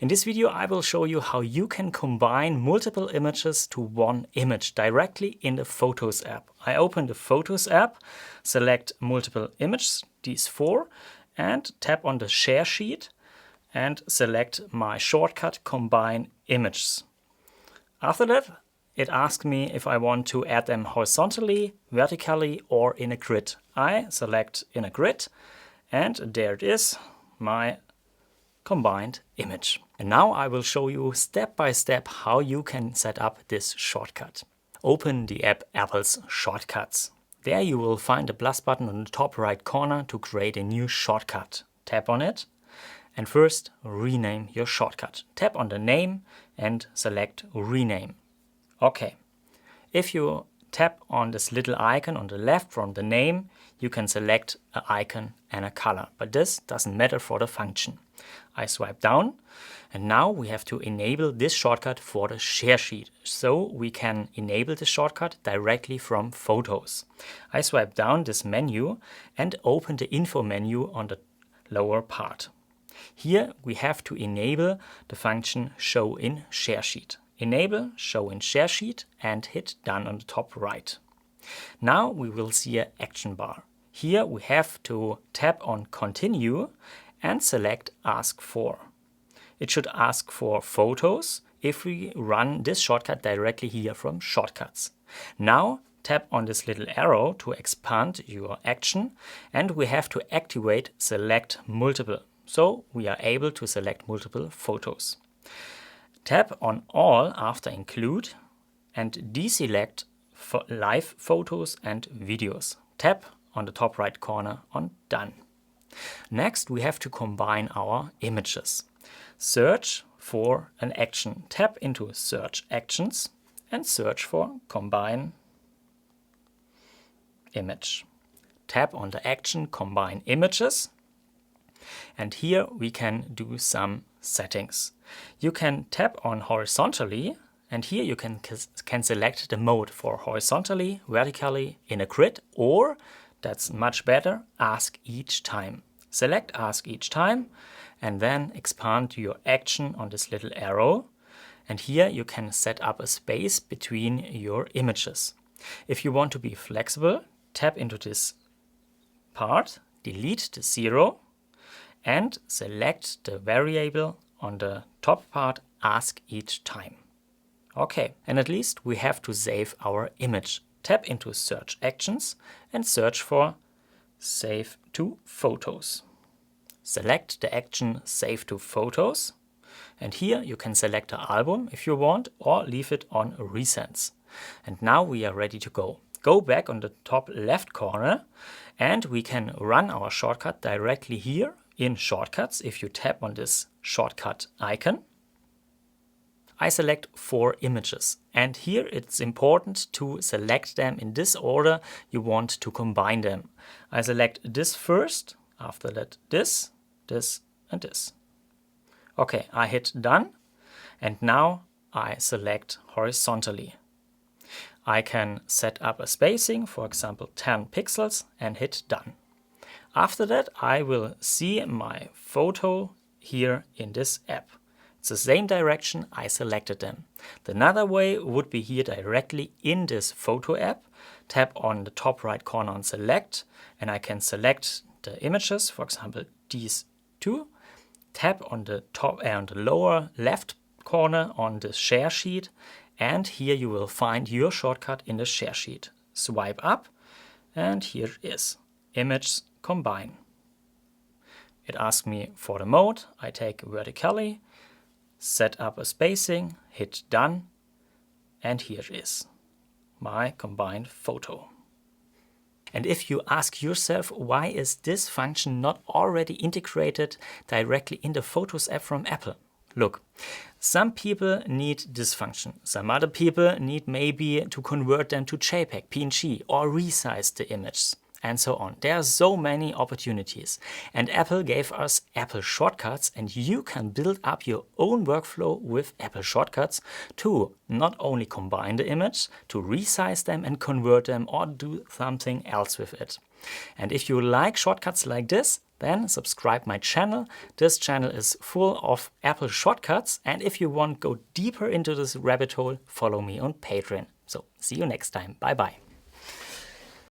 In this video, I will show you how you can combine multiple images to one image directly in the Photos app. I open the Photos app, select multiple images, these four, and tap on the share sheet and select my shortcut Combine Images. After that, it asks me if I want to add them horizontally, vertically, or in a grid. I select in a grid, and there it is, my combined image. And now I will show you step by step how you can set up this shortcut. Open the app Apple's Shortcuts. There you will find the plus button on the top right corner to create a new shortcut. Tap on it and first rename your shortcut. Tap on the name and select rename. Okay. If you tap on this little icon on the left from the name, you can select an icon and a color, but this doesn't matter for the function. I swipe down and now we have to enable this shortcut for the share sheet, so we can enable the shortcut directly from Photos. I swipe down this menu and open the info menu on the lower part. Here we have to enable the function show in share sheet. Enable show in share sheet and hit done on the top right. Now we will see an action bar. Here we have to tap on continue and select ask for. It should ask for photos if we run this shortcut directly here from shortcuts. Now tap on this little arrow to expand your action and we have to activate select multiple. So we are able to select multiple photos. Tap on all after include and deselect live photos and videos. Tap on the top right corner on done. Next we have to combine our images. Search for an action. Tap into search actions and search for combine image. Tap on the action combine images and here we can do some settings. You can tap on horizontally and here you can select the mode for horizontally, vertically, in a grid, or that's much better, ask each time. Select ask each time and then expand your action on this little arrow. And here you can set up a space between your images. If you want to be flexible, tap into this part, delete the 0 and select the variable on the top part, ask each time. Okay, and at least we have to save our image. Tap into search actions and search for save to photos. Select the action save to photos and here you can select the album if you want or leave it on recents. And now we are ready to go. Go back on the top left corner and we can run our shortcut directly here in shortcuts if you tap on this shortcut icon. I select 4 images and here it's important to select them in this order you want to combine them. I select this first, after that this, and this. Okay, I hit done and now I select horizontally. I can set up a spacing, for example 10 pixels and hit done. After that I will see my photo here in this app. It's the same direction I selected them. Another way would be here directly in this photo app. Tap on the top right corner on select and I can select the images, for example these two. Tap on the top on the lower left corner on the share sheet and here you will find your shortcut in the share sheet. Swipe up and here it is, image combine. It asks me for the mode. I take vertically, set up a spacing, hit done, and here is my combined photo. And if you ask yourself, why is this function not already integrated directly in the Photos app from Apple? Look, some people need this function. Some other people need maybe to convert them to JPEG, PNG, or resize the images. and so on. There are so many opportunities. And Apple gave us Apple Shortcuts, and you can build up your own workflow with Apple Shortcuts to not only combine the image, to resize them and convert them or do something else with it. And if you like shortcuts like this, then subscribe my channel. This channel is full of Apple shortcuts, and if you want to go deeper into this rabbit hole, follow me on Patreon. So see you next time. Bye bye.